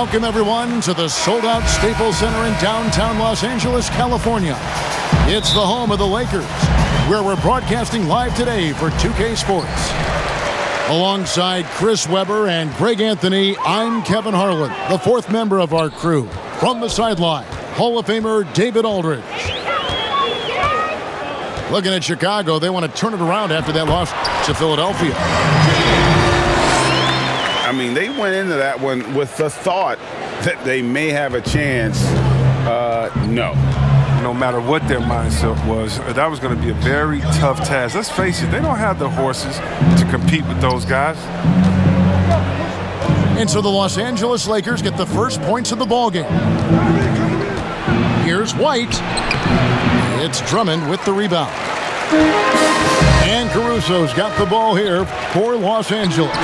Welcome, everyone, to the sold-out Staples Center in downtown Los Angeles, California. It's the home of the Lakers, where we're broadcasting live today for 2K Sports. Alongside Chris Webber and Greg Anthony, I'm Kevin Harlan, the fourth member of our crew. From the sideline, Hall of Famer David Aldridge. Looking at Chicago, they want to turn it around after that loss to Philadelphia. I mean, they went into that one with the thought that they may have a chance. No. No matter what their mindset was, that was going to be a very tough task. Let's face it, they don't have the horses to compete with those guys. And so the Los Angeles Lakers get the first points of the ballgame. Here's White. It's Drummond with the rebound. And Caruso's got the ball here for Los Angeles.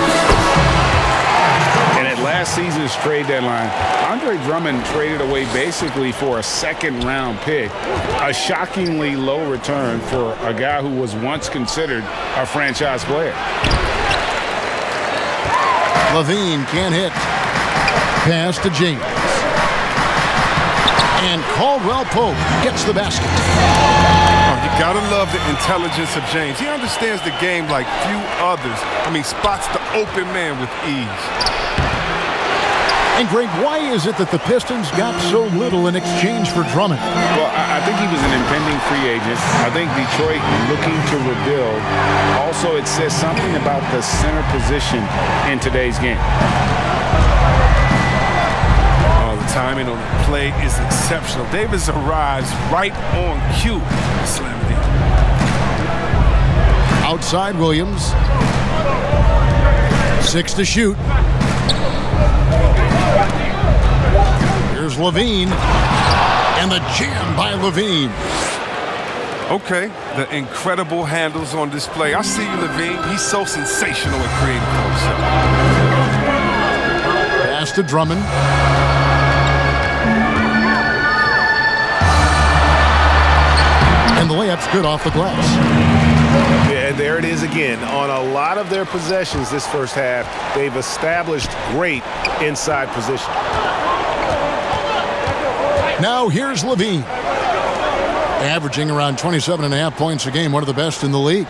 And at last season's trade deadline, Andre Drummond traded away basically for a second-round pick, a shockingly low return for a guy who was once considered a franchise player. Levine can't hit. Pass to James. And Caldwell Pope gets the basket. Oh, you gotta love the intelligence of James. He understands the game like few others. I mean, spots the open man with ease. And Greg, why is it that the Pistons got so little in exchange for Drummond? Well, I think he was an impending free agent. I think Detroit looking to rebuild. Also, it says something about the center position in today's game. Oh, the timing on the play is exceptional. Davis arrives right on cue. Slam it in. Outside Williams. 6 to shoot. Here's Levine. And the jam by Levine. Okay, the incredible handles on display. I see you, Levine. He's so sensational and creative for himself. Pass to Drummond. And the layup's good off the glass. Yeah, there it is again. On a lot of their possessions this first half, they've established great inside position. Now here's Levine. Averaging around 27.5 points a game, one of the best in the league.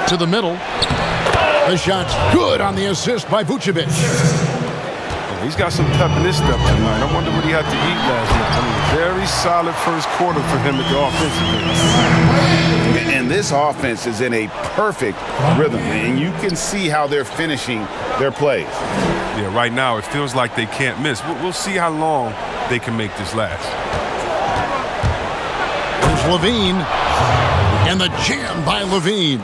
To the middle. The shot's good on the assist by Vucevic. He's got some pep in his step tonight. I wonder what he had to eat last night. I mean, very solid first quarter for him at the offensive end. And this offense is in a perfect rhythm, and you can see how they're finishing their plays. Yeah, right now it feels like they can't miss. We'll see how long they can make this last. There's Levine, and the jam by Levine.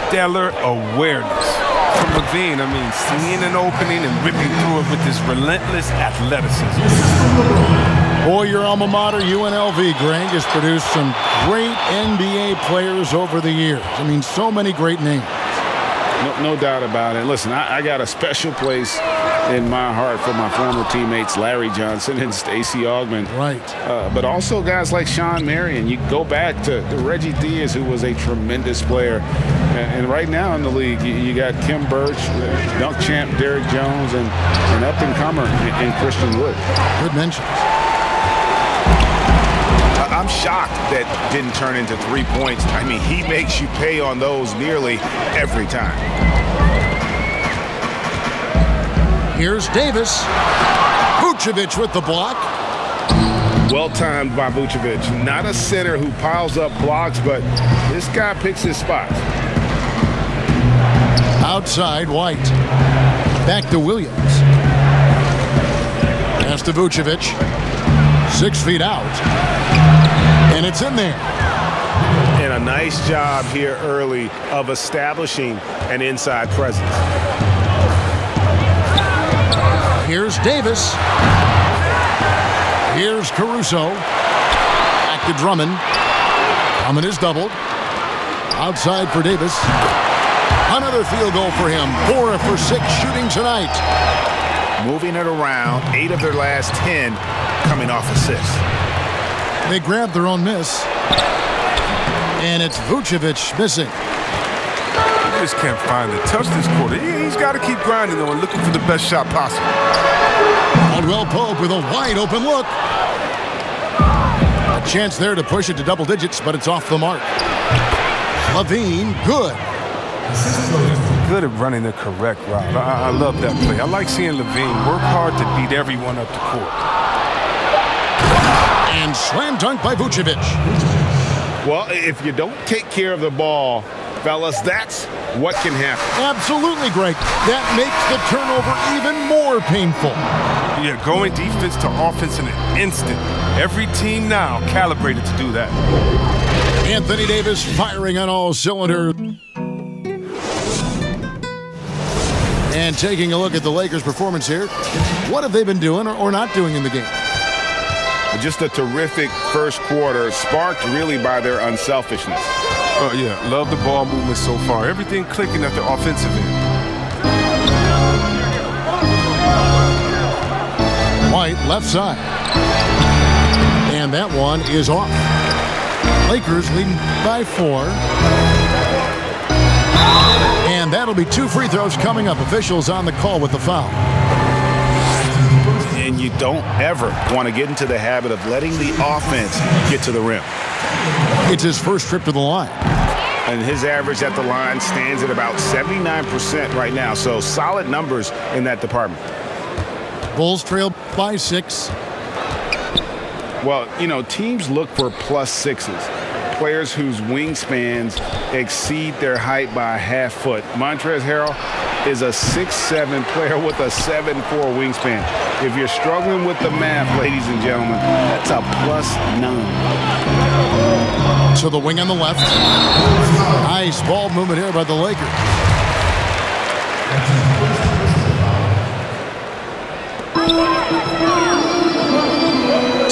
Stellar awareness from Levine. I mean, seeing an opening and ripping through it with this relentless athleticism. Boy, your alma mater, UNLV, Greg, has produced some great NBA players over the years. I mean, so many great names. No doubt about it. Listen, I got a special place in my heart for my former teammates Larry Johnson and Stacey Augmon. Right. But also guys like Sean Marion. You go back to Reggie Diaz, who was a tremendous player. And right now in the league, you got Kim Birch, dunk champ Derrick Jones, and an up-and-comer in Christian Wood. Good mentions. I'm shocked that didn't turn into 3 points. I mean, he makes you pay on those nearly every time. Here's Davis. Vucevic with the block. Well timed by Vucevic. Not a center who piles up blocks, but this guy picks his spots. Outside White. Back to Williams. Pass to Vucevic. 6 feet out. And it's in there. And a nice job here early of establishing an inside presence. Here's Davis. Here's Caruso. Back to Drummond. Drummond is doubled. Outside for Davis. Another field goal for him. 4 for 6 shooting tonight. Moving it around. 8 of their last 10 coming off assists. They grabbed their own miss. And it's Vucevic missing. just can't find the touch this quarter. He's got to keep grinding, though, and looking for the best shot possible. Caldwell Pope with a wide open look. A chance there to push it to double digits, but it's off the mark. Levine, good. Good at running the correct route. I love that play. I like seeing Levine work hard to beat everyone up the court. And slam dunk by Vucevic. Well, if you don't take care of the ball, fellas, that's what can happen. Absolutely, Greg. That makes the turnover even more painful. Yeah, going defense to offense in an instant. Every team now calibrated to do that. Anthony Davis firing on all cylinders. And taking a look at the Lakers' performance here, what have they been doing or not doing in the game? Just a terrific first quarter, sparked really by their unselfishness. Oh, yeah, love the ball movement so far. Everything clicking at the offensive end. White, left side. And that one is off. Lakers leading by 4. And that'll be 2 free throws coming up. Officials on the call with the foul. And you don't ever want to get into the habit of letting the offense get to the rim. It's his first trip to the line. And his average at the line stands at about 79% right now. So solid numbers in that department. Bulls trail by 6. Well, you know, teams look for +6s. Players whose wingspans exceed their height by a half foot. Montrezl Harrell is a 6'7" player with a 7'4" wingspan. If you're struggling with the math, ladies and gentlemen, that's a +9. To the wing on the left. Nice ball movement here by the Lakers.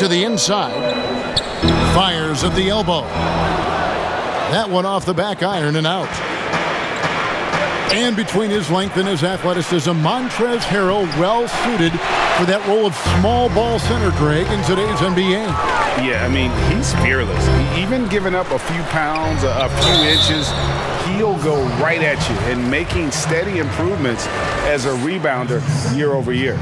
To the inside. Fires at the elbow. That one off the back iron and out. And between his length and his athleticism, Montrezl Harrell well suited for that role of small ball center, Greg, in today's NBA. Yeah, I mean, he's fearless. Even giving up a few pounds, a few inches, he'll go right at you and making steady improvements as a rebounder year over year.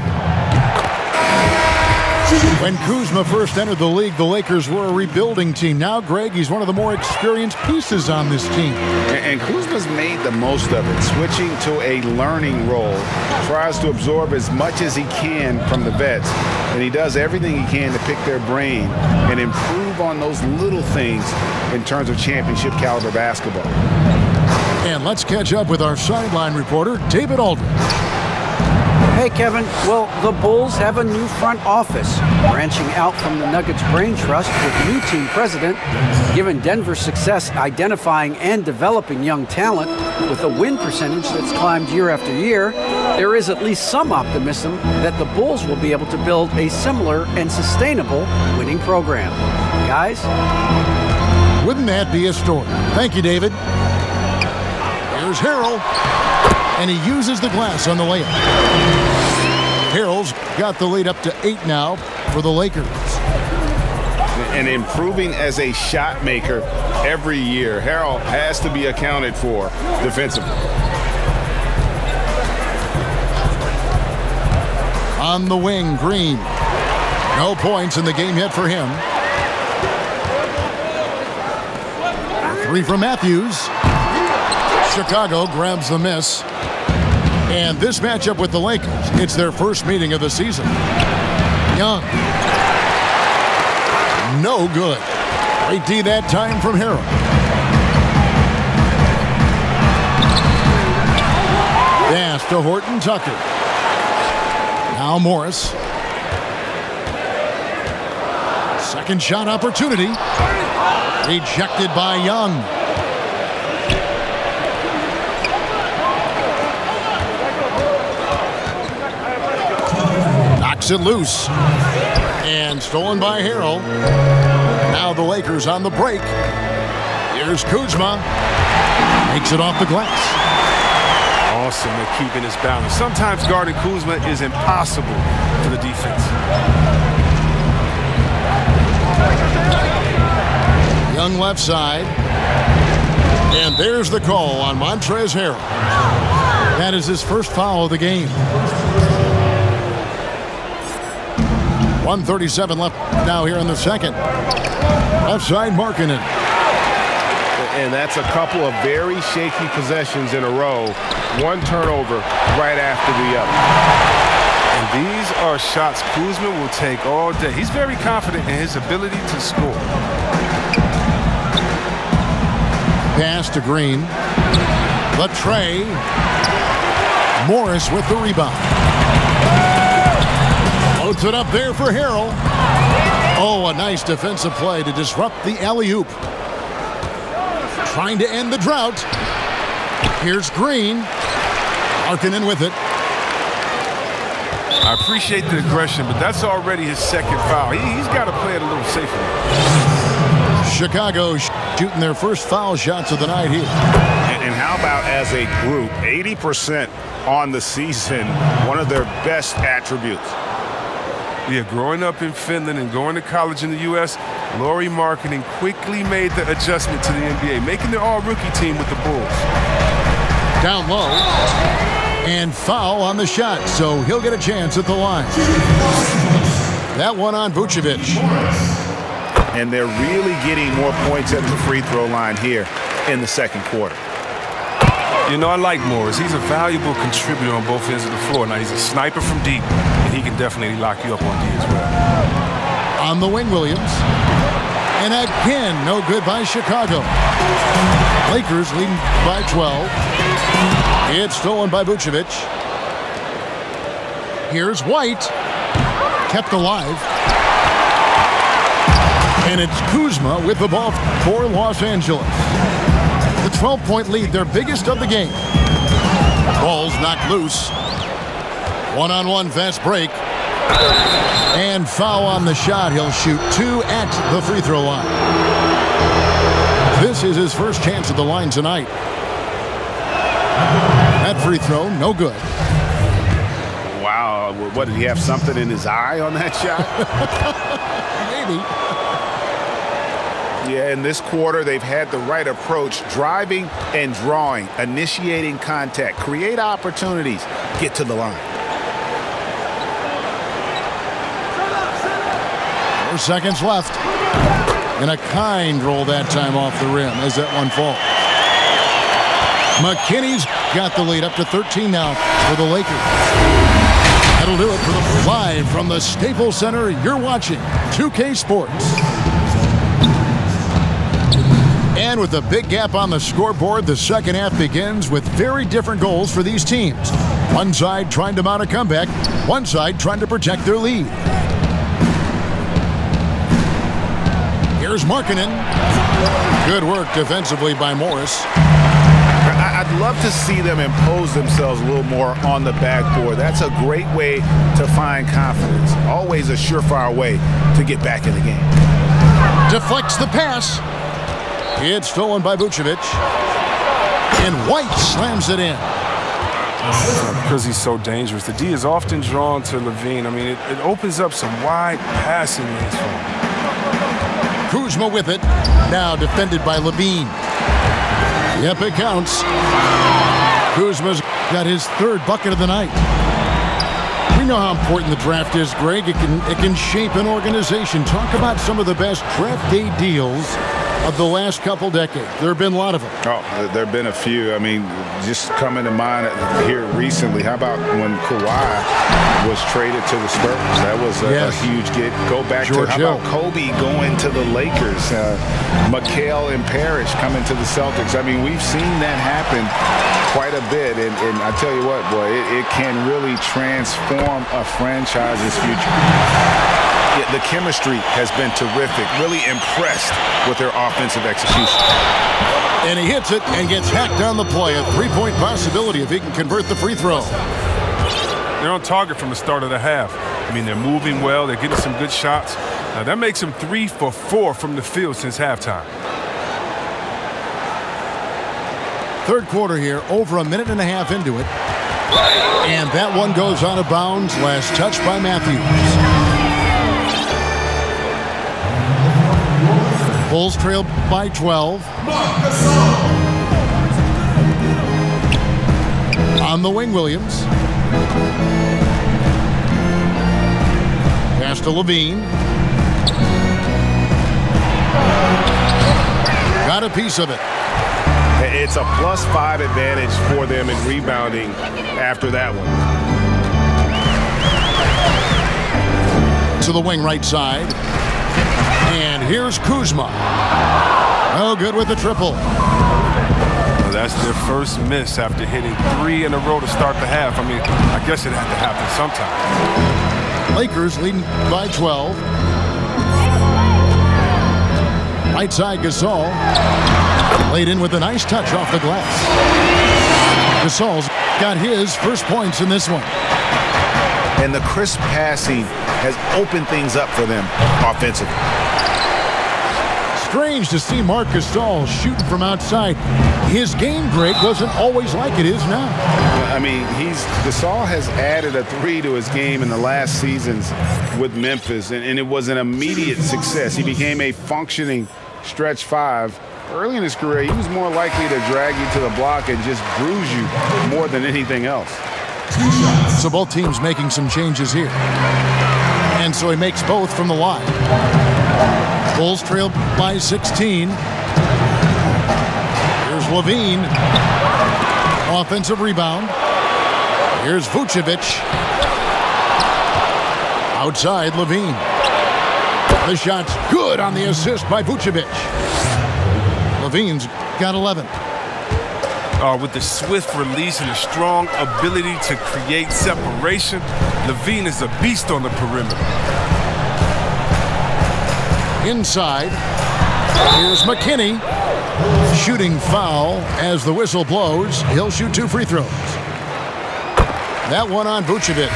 When Kuzma first entered the league, the Lakers were a rebuilding team. Now, Greg, he's one of the more experienced pieces on this team. And Kuzma's made the most of it, switching to a learning role. Tries to absorb as much as he can from the vets. And he does everything he can to pick their brain and improve on those little things in terms of championship caliber basketball. And let's catch up with our sideline reporter, David Aldridge. Hey, Kevin. Well, the Bulls have a new front office, branching out from the Nuggets brain trust with new team president. Given Denver's success identifying and developing young talent with a win percentage that's climbed year after year, there is at least some optimism that the Bulls will be able to build a similar and sustainable winning program. Guys? Wouldn't that be a story? Thank you, David. Here's Harrell. And he uses the glass on the layup. Harrell's got the lead up to 8 now for the Lakers. And improving as a shot maker every year. Harrell has to be accounted for defensively. On the wing, Green. No points in the game yet for him. 3 from Matthews. Chicago grabs the miss. And this matchup with the Lakers, it's their first meeting of the season. Young. No good. Great D that time from Harrell. Pass to Horton Tucker. Now Morris. Second shot opportunity. Rejected by Young. Knocks it loose. And stolen by Harrell. Now the Lakers on the break. Here's Kuzma. Makes it off the glass. Awesome at keeping his balance. Sometimes guarding Kuzma is impossible for the defense. Young left side. And there's the call on Montrezl Harrell. That is his first foul of the game. 1:37 left now here in the second. Left side, Markkanen. And that's a couple of very shaky possessions in a row. One turnover right after the other. And these are shots Kuzma will take all day. He's very confident in his ability to score. Pass to Green. The tray. Morris with the rebound. Loads it up there for Harrell. Oh, a nice defensive play to disrupt the alley-oop. Trying to end the drought. Here's Green. Markkanen with it. I appreciate the aggression, but that's already his second foul. He's got to play it a little safer. Chicago shooting their first foul shots of the night here. And how about as a group, 80% on the season, one of their best attributes. Yeah, growing up in Finland and going to college in the U.S., Lauri Markkanen quickly made the adjustment to the NBA, making the all-rookie team with the Bulls. Down low. And foul on the shot, so he'll get a chance at the line. That one on Vucevic. And they're really getting more points at the free throw line here in the second quarter. You know, I like Morris. He's a valuable contributor on both ends of the floor. Now, he's a sniper from deep, and he can definitely lock you up on D as well. On the wing, Williams. And again, no good by Chicago. Lakers leading by 12. It's stolen by Vucevic. Here's White. Kept alive. And it's Kuzma with the ball for Los Angeles. The 12-point lead, their biggest of the game. Ball's knocked loose. One-on-one fast break. And foul on the shot. He'll shoot 2 at the free throw line. This is his first chance at the line tonight. That free throw, no good. Wow, what, did he have something in his eye on that shot? Maybe. Yeah, in this quarter, they've had the right approach, driving and drawing, initiating contact, create opportunities, get to the line. 4 seconds left. And a kind roll that time off the rim as that one falls. McKinney's got the lead up to 13 now for the Lakers. That'll do it for the live from the Staples Center. You're watching 2K Sports. And with a big gap on the scoreboard, the second half begins with very different goals for these teams. One side trying to mount a comeback, one side trying to protect their lead. Here's Markkanen. Good work defensively by Morris. I'd love to see them impose themselves a little more on the backboard. That's a great way to find confidence. Always a surefire way to get back in the game. Deflects the pass. It's stolen by Vucevic. And White slams it in. Because he's so dangerous. The D is often drawn to Levine. I mean, it opens up some wide passing lanes for him. Kuzma with it. Now defended by Levine. Yep, it counts. Kuzma's got his third bucket of the night. We know how important the draft is, Greg. It can shape an organization. Talk about some of the best draft day deals of the last couple decades. There have been a lot of them. Oh, there have been a few. I mean, just coming to mind here recently, how about when Kawhi was traded to the Spurs? That was a huge get. Go back George to how about Kobe going to the Lakers? McHale and Parrish coming to the Celtics. I mean, we've seen that happen quite a bit. And I tell you what, boy, it can really transform a franchise's future. Yeah, the chemistry has been terrific. Really impressed with their offensive execution. And he hits it and gets hacked on the play. A three-point possibility if he can convert the free throw. They're on target from the start of the half. I mean, they're moving well. They're getting some good shots. Now, that makes them 3 for 4 from the field since halftime. Third quarter here, over a minute and a half into it. And that one goes out of bounds. Last touch by Matthews. Bulls trail by 12. On the wing, Williams. Pass to Levine. Got a piece of it. It's a +5 advantage for them in rebounding after that one. To the wing right side. And here's Kuzma. Oh, good with the triple. Well, that's their first miss after hitting 3 in a row to start the half. I mean, I guess it had to happen sometime. Lakers leading by 12. Right side, Gasol. Laid in with a nice touch off the glass. Gasol's got his first points in this one. And the crisp passing has opened things up for them offensively. Strange to see Marc Gasol shooting from outside. His game break wasn't always like it is now. I mean, Gasol has added a 3 to his game in the last seasons with Memphis, and it was an immediate success. He became a functioning stretch 5. Early in his career, he was more likely to drag you to the block and just bruise you more than anything else. So both teams making some changes here. And so he makes both from the line. Bulls trail by 16. Here's Levine. Offensive rebound. Here's Vucevic. Outside, Levine. The shot's good on the assist by Vucevic. Levine's got 11. With the swift release and the strong ability to create separation, Levine is a beast on the perimeter. Inside, here's McKinney. Shooting foul as the whistle blows. He'll shoot 2 free throws. That one on Vucevic.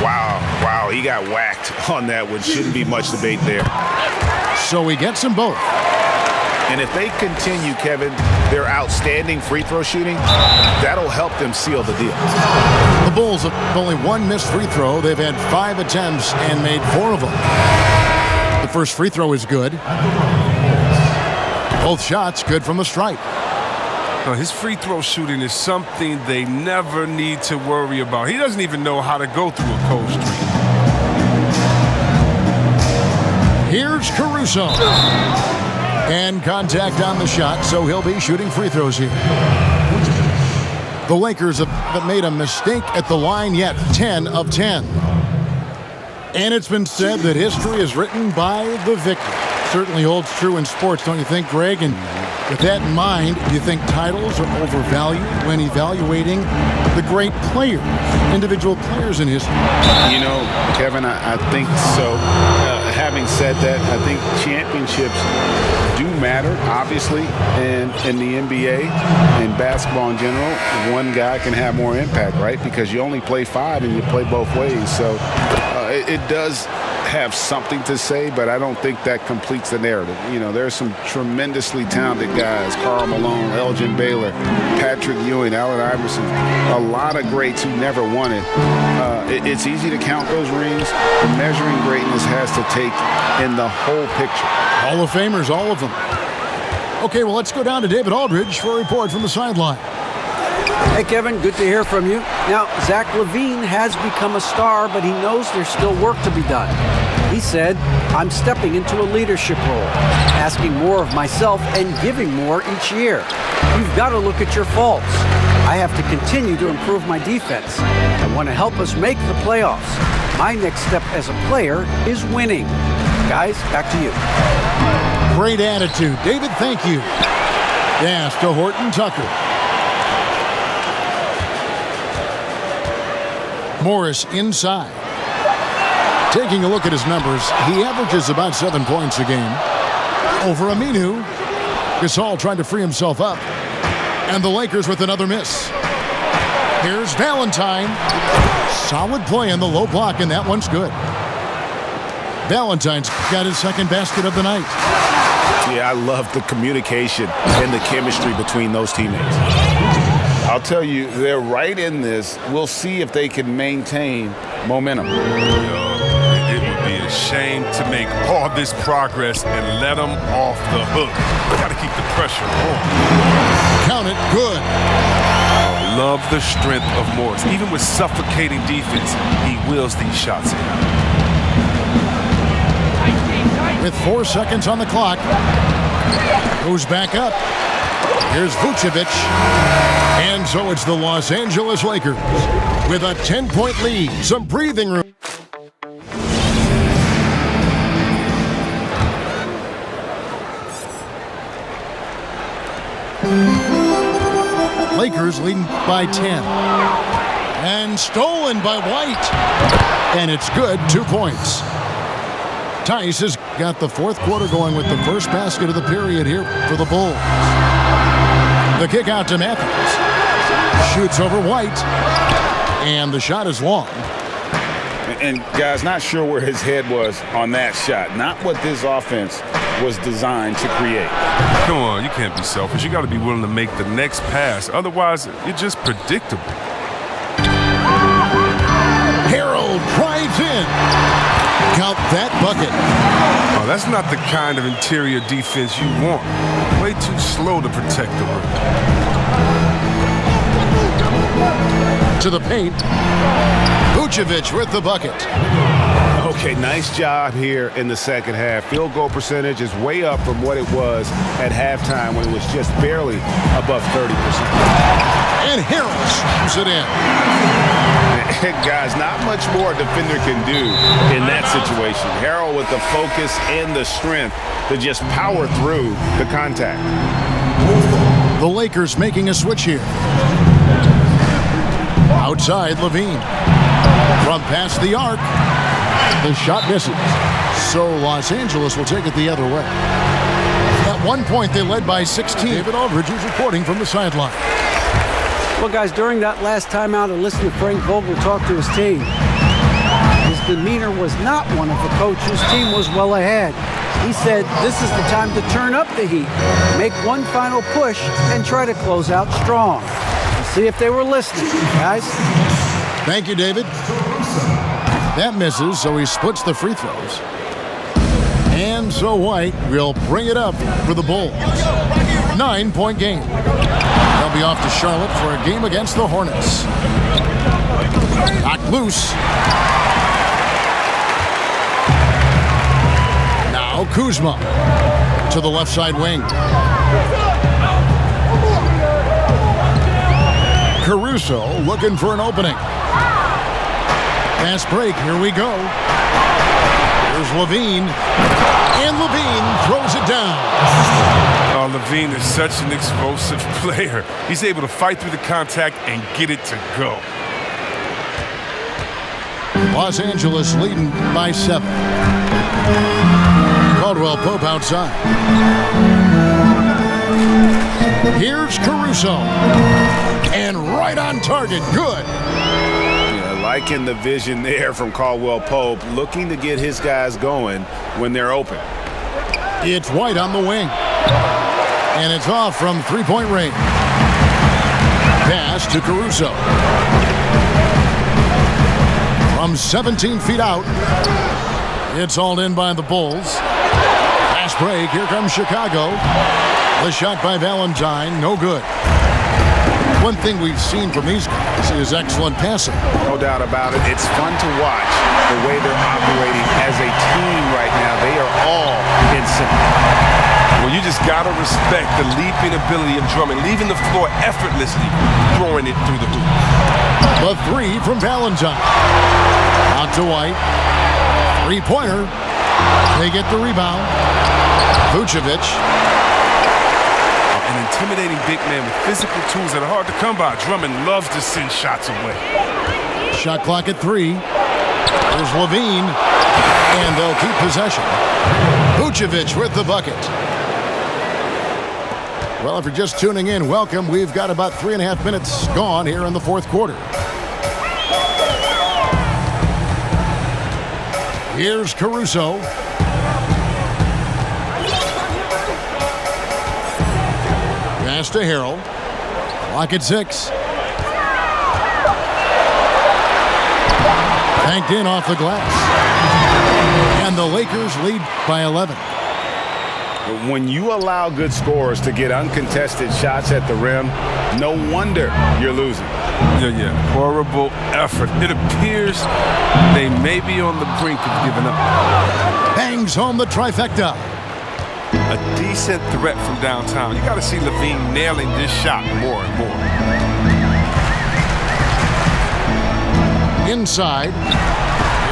Wow, he got whacked on that one. Shouldn't be much debate there. So he gets them both. And if they continue, Kevin, their outstanding free throw shooting, that'll help them seal the deal. The Bulls have only 1 missed free throw. They've had 5 attempts and made 4 of them. The first free throw is good. Both shots good from the stripe. His free throw shooting is something they never need to worry about. He doesn't even know how to go through a cold streak. Here's Caruso. And contact on the shot, so he'll be shooting free throws here. The Lakers have made a mistake at the line yet, 10 of 10. And it's been said that history is written by the victor. Certainly holds true in sports, don't you think, Greg? And with that in mind, do you think titles are overvalued when evaluating the great players, individual players in history? You know, Kevin, I think so. Having said that, I think championships do matter, obviously, and in the NBA and basketball in general, one guy can have more impact, right? Because you only play 5 and you play both ways. So it does have something to say, but I don't think that completes the narrative. You know, there's some tremendously talented guys, Karl Malone, Elgin Baylor, Patrick Ewing, Allen Iverson, a lot of greats who never won it. It's easy to count those rings. Measuring greatness has to take in the whole picture. Hall of Famers, all of them. Okay, well, let's go down to David Aldridge for a report from the sideline. Hey, Kevin, good to hear from you. Now, Zach LaVine has become a star, but he knows there's still work to be done. He said, I'm stepping into a leadership role, asking more of myself and giving more each year. You've got to look at your faults. I have to continue to improve my defense. I want to help us make the playoffs. My next step as a player is winning. Guys, back to you. Great attitude. David, thank you. Pass to Horton Tucker. Morris inside. Taking a look at his numbers, he averages about 7 points a game. Over Aminu. Gasol trying to free himself up. And the Lakers with another miss. Here's Valentine. Solid play in the low block, and that one's good. Valentine's got his second basket of the night. Yeah, I love the communication and the chemistry between those teammates. I'll tell you, they're right in this. We'll see if they can maintain momentum. It would be a shame to make all this progress and let them off the hook. Got to keep the pressure on. Count it, good. love the strength of Morris. Even with suffocating defense, he wills these shots in. With 4 seconds on the clock, goes back up. Here's Vucevic. And so it's the Los Angeles Lakers with a 10-point lead. Some breathing room. Lakers leading by 10. And stolen by White. And it's good, 2 points. Tice has got the fourth quarter going with the first basket of the period here for the Bulls. The kick out to Matthews. Shoots over White. And the shot is long. And guys, not sure where his head was on that shot. Not what this offense was designed to create. Come on, you can't be selfish. You got to be willing to make the next pass. Otherwise, you're just predictable. Harold drives in. Count that bucket. Oh, that's not the kind of interior defense you want. Way too slow to protect the rim. To the paint. Vucevic with the bucket. Okay, nice job here in the second half. Field goal percentage is way up from what it was at halftime when it was just barely above 30%. And Harold slams it in. Guys, not much more a defender can do in that situation. Harrell with the focus and the strength to just power through the contact. The Lakers making a switch here. Outside, Levine. From past the arc. The shot misses. So Los Angeles will take it the other way. At one point, they led by 16. David Aldridge is reporting from the sideline. Well, guys, during that last timeout, I listened to Frank Vogel talk to his team. His demeanor was not one of the coach whose team was well ahead. He said this is the time to turn up the heat, make one final push, and try to close out strong. We'll see if they were listening, guys. Thank you, David. That misses, so he splits the free throws. And so White will bring it up for the Bulls. 9-point game. They'll be off to Charlotte for a game against the Hornets. Knocked loose. Now Kuzma to the left side wing. Caruso looking for an opening. Fast break, here we go. Here's Levine. And Levine throws it down. Oh, Levine is such an explosive player. He's able to fight through the contact and get it to go. Los Angeles leading by 7. Caldwell Pope outside. Here's Caruso. And right on target. Good. Liking the vision there from Caldwell Pope, looking to get his guys going when they're open. It's White on the wing. And it's off from three-point range. Pass to Caruso. From 17 feet out. It's hauled in by the Bulls. Fast break. Here comes Chicago. The shot by Valentine. No good. One thing we've seen from these guys is excellent passing. No doubt about it. It's fun to watch the way they're operating as a team right now. They are all in sync. Well, you just got to respect the leaping ability of Drummond, leaving the floor effortlessly, throwing it through the hoop. The three from Valentine. Out to White. Three-pointer. They get the rebound. Vucevic. An intimidating big man with physical tools that are hard to come by. Drummond loves to send shots away. Shot clock at 3. There's Levine. And they'll keep possession. Vucevic with the bucket. Well, if you're just tuning in, welcome. We've got about 3.5 minutes gone here in the fourth quarter. Here's Caruso. Pass to Harrell. Clock at 6. Banked in off the glass. And the Lakers lead by 11. When you allow good scorers to get uncontested shots at the rim, no wonder you're losing. Yeah. Horrible effort. It appears they may be on the brink of giving up. Bangs home the trifecta. A decent threat from downtown. You got to see Levine nailing this shot more and more. Inside.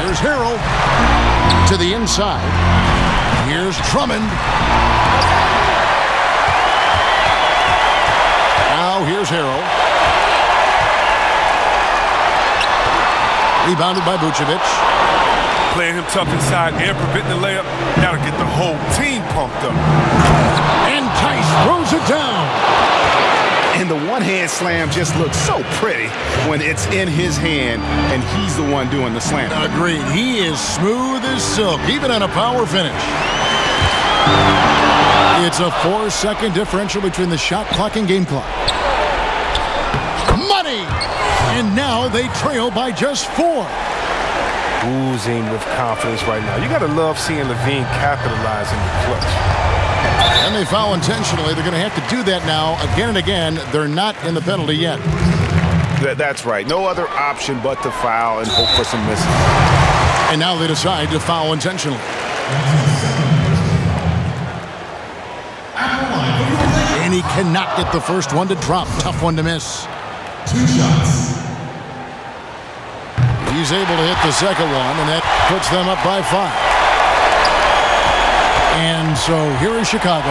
Here's Harrell. To the inside. Here's Drummond. Now here's Harrell. Rebounded by Vucevic. Playing him tough inside and preventing the layup. Got to get the whole team pumped up. And Tice throws it down. And the one-hand slam just looks so pretty when it's in his hand and he's the one doing the slam. Agreed. He is smooth as silk, even on a power finish. It's a 4-second differential between the shot clock and game clock. Money! And now they trail by just 4. Oozing with confidence right now. You got to love seeing Levine capitalize in the clutch. And they foul intentionally. They're going to have to do that now again and again. They're not in the penalty yet. That's right. No other option but to foul and hope for some misses. And now they decide to foul intentionally. And he cannot get the first one to drop. Tough one to miss. 2 shots. He's able to hit the second one, and that puts them up by 5. And so here is Chicago.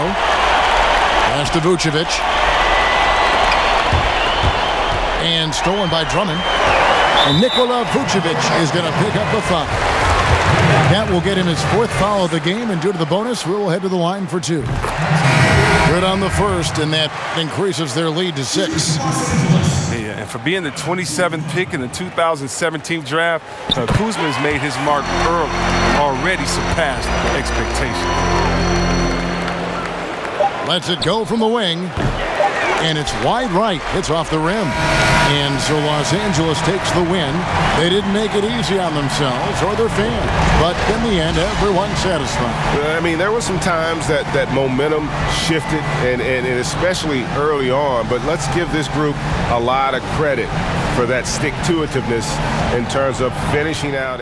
Pass to Vucevic. And stolen by Drummond. And Nikola Vucevic is going to pick up the foul. That will get him his 4th foul of the game, and due to the bonus, we'll head to the line for 2. Good on the first, and that increases their lead to 6. Yeah, and for being the 27th pick in the 2017 draft, Kuzma has made his mark early, already surpassed expectations. Lets it go from the wing, and it's wide right. Hits off the rim. And so Los Angeles takes the win. They didn't make it easy on themselves or their fans, but in the end, everyone's satisfied. I mean, there were some times that momentum shifted, and especially early on, but let's give this group a lot of credit for that stick-to-itiveness in terms of finishing out.